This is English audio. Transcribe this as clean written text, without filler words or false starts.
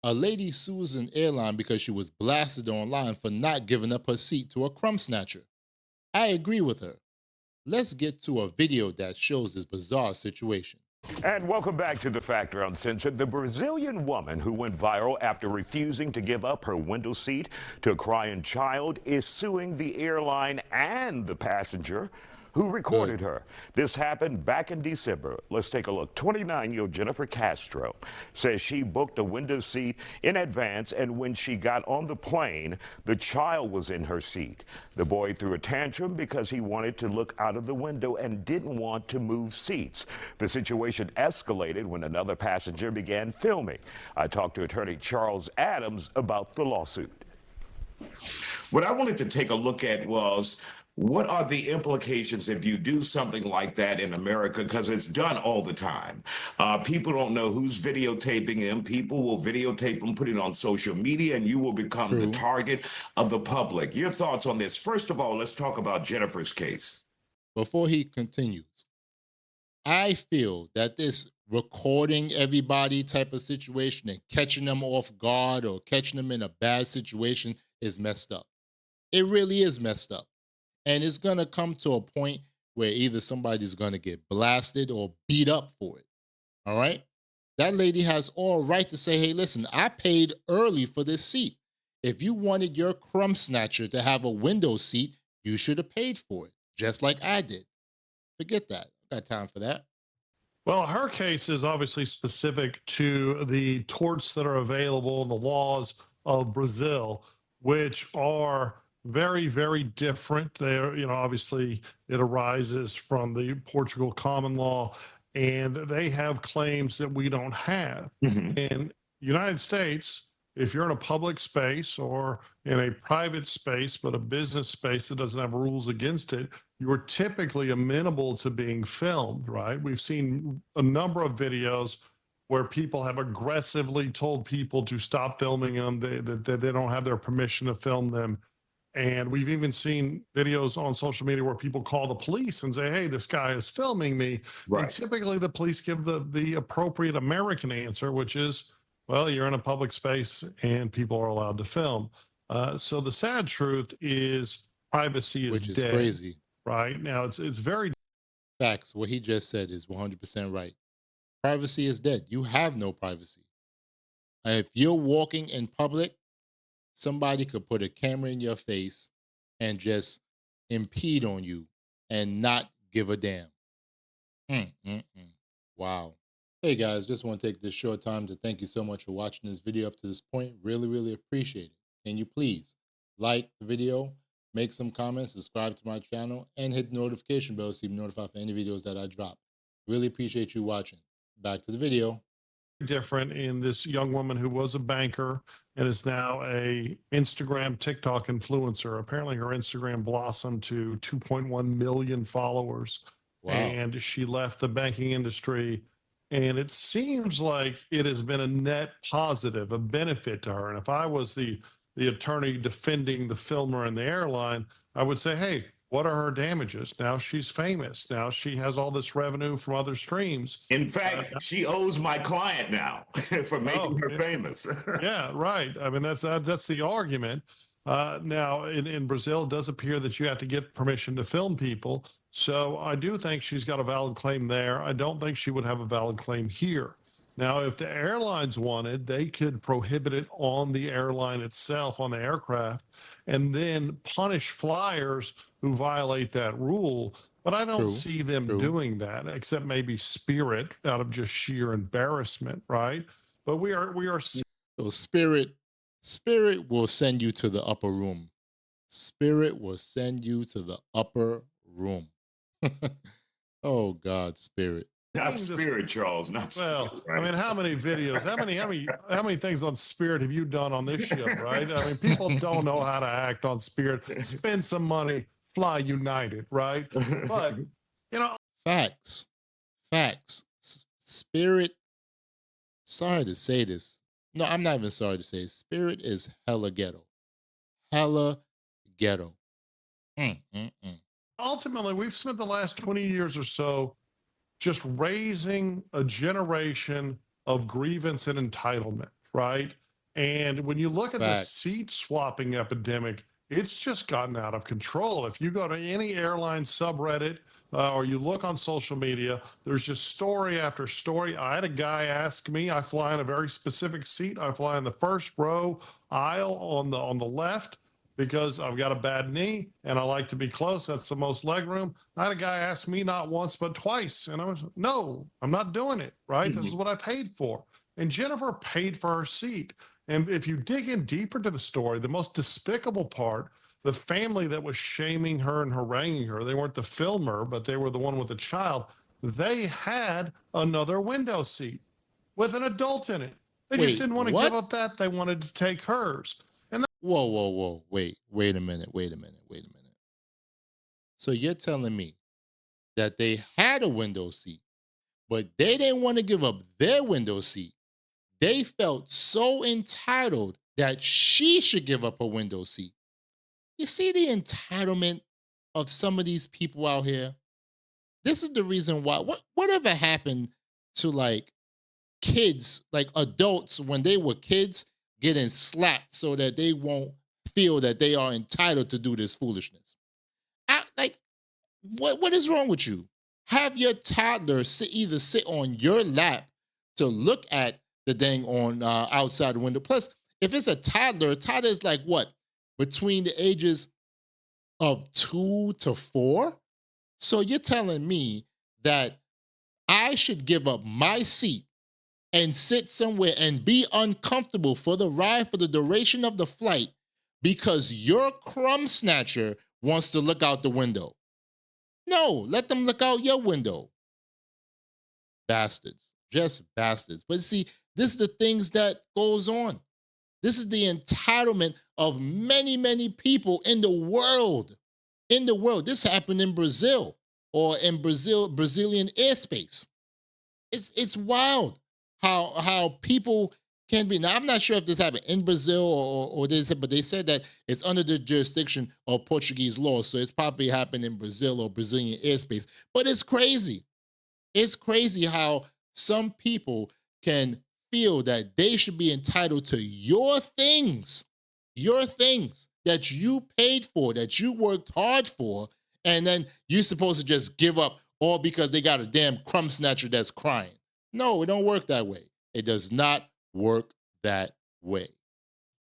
A lady sues an airline because she was blasted online for not giving up her seat to a crumb snatcher. I agree with her. Let's get to a video that shows this bizarre situation. And welcome back to The Factor Uncensored. The Brazilian woman who went viral after refusing to give up her window seat to a crying child is suing the airline and the passenger who Good. recorded her. This happened back in December. Let's take a look. 29-year-old Jennifer Castro says she booked a window seat in advance, and when she got on the plane, the child was in her seat. The boy threw a tantrum because he wanted to look out of the window and didn't want to move seats. The situation escalated when another passenger began filming. I talked to attorney Charles Adams about the lawsuit. What I wanted to take a look at was what are the implications if you do something like that in America? Because it's done all the time. People don't know who's videotaping them. People will videotape them, put it on social media, and you will become the True. target of the public. Your thoughts on this? First of all, let's talk about Jennifer's case. Before he continues, I feel that this recording everybody type of situation and catching them off guard or catching them in a bad situation is messed up. It really is messed up. And it's going to come to a point where either somebody's going to get blasted or beat up for it. All right? That lady has all right to say, hey, listen, I paid early for this seat. If you wanted your crumb snatcher to have a window seat, you should have paid for it, just like I did. Forget that. I got time for that. Well, her case is obviously specific to the torts that are available in the laws of Brazil, which are very, very different. They're, obviously it arises from the Portugal common law, and they have claims that we don't have. Mhm. In the United States, if you're in a public space or in a private space, but a business space that doesn't have rules against it, you're typically amenable to being filmed, right? We've seen a number of videos where people have aggressively told people to stop filming them, that they don't have their permission to film them. And we've even seen videos on social media where people call the police and say, hey, this guy is filming me. And Right. typically the police give the appropriate American answer, which is, well, you're in a public space and people are allowed to film. So the sad truth is privacy is Which is dead, crazy. right? Now it's very Facts. What he just said is 100% right. Privacy is dead. You have no privacy. And if you're walking in public, somebody could put a camera in your face and just impede on you and not give a damn. Wow. Hey guys, just want to take this short time to thank you so much for watching this video up to this point. Really, really appreciate it. Can you please like the video, make some comments, subscribe to my channel, and hit the notification bell so you're notified for any videos that I drop. Really appreciate you watching. Back to the video. different in this young woman who was a banker and is now a Instagram TikTok influencer. Apparently her Instagram blossomed to 2.1 million followers, Wow. and she left the banking industry, and it seems like it has been a net positive, a benefit to her. And if I was the attorney defending the filmer and the airline, I would say, hey, what are her damages? Now she's famous. Now she has all this revenue from other streams. In fact, she owes my client now for making Oh, her famous. yeah, right. I mean, that's the argument. Now, in Brazil, it does appear that you have to get permission to film people. So I do think she's got a valid claim there. I don't think she would have a valid claim here. Now, if the airlines wanted, they could prohibit it on the airline itself, on the aircraft, and then punish flyers who violate that rule. But I don't True. see them True. doing that, except maybe Spirit out of just sheer embarrassment, right? But we are So spirit will send you to the upper room. Spirit will send you to the upper room. Oh God, spirit. Not seeing this. spirit, Charles, not Well, spirit, I right? mean, how many videos, how many things on Spirit have you done on this ship, right? I mean, people don't know how to act on Spirit. Spend some money, fly United, right? But you know, Facts. Facts. Spirit, sorry to say this. No, I'm not even sorry to say it. Spirit is hella ghetto. Hella ghetto. Mm. ultimately, we've spent the last 20 years or so just raising a generation of grievance and entitlement, right? And when you look at the Facts. seat swapping epidemic, it's just gotten out of control. If you go to any airline subreddit or you look on social media, there's just story after story. I had a guy ask me, I fly in a very specific seat. I fly in the first row aisle on the left because I've got a bad knee and I like to be close. That's the most leg room. I had a guy ask me not once but twice, and I was no, I'm not doing it. Right? This is Mhm. what I paid for. And Jennifer paid for her seat. And if you dig in deeper to the story, the most despicable part, the family that was shaming her and haranguing her, they weren't the filmer, but they were the one with the child. They had another window seat with an adult in it. They just Wait, didn't want to give what? up that. They wanted to take hers. And Whoa, whoa, whoa. Wait a minute. Wait a minute. Wait a minute. So you're telling me that they had a window seat, but they didn't want to give up their window seat. They felt so entitled that she should give up her window seat. You see the entitlement of some of these people out here? This is the reason why. Whatever happened to like kids, like adults when they were kids, getting slapped so that they won't feel that they are entitled to do this foolishness? Like, what is wrong with you? Have your toddler either sit on your lap to look at the thing on outside the window. Plus, if it's a toddler is like what, between the ages of 2 to 4. So you're telling me that I should give up my seat and sit somewhere and be uncomfortable for the ride for the duration of the flight because your crumb snatcher wants to look out the window? No, let them look out your window. Bastards, just bastards. But see, this is the things that goes on. This is the entitlement of many, many people in the world. In the world, this happened in Brazil or in Brazilian airspace. It's wild how people can be. Now I'm not sure if this happened in Brazil or they said, but they said that it's under the jurisdiction of Portuguese law, so it's probably happened in Brazil or Brazilian airspace. But it's crazy. It's crazy how some people can feel that they should be entitled to your things that you paid for, that you worked hard for, and then you're supposed to just give up all because they got a damn crumb snatcher that's crying. No, it don't work that way. It does not work that way.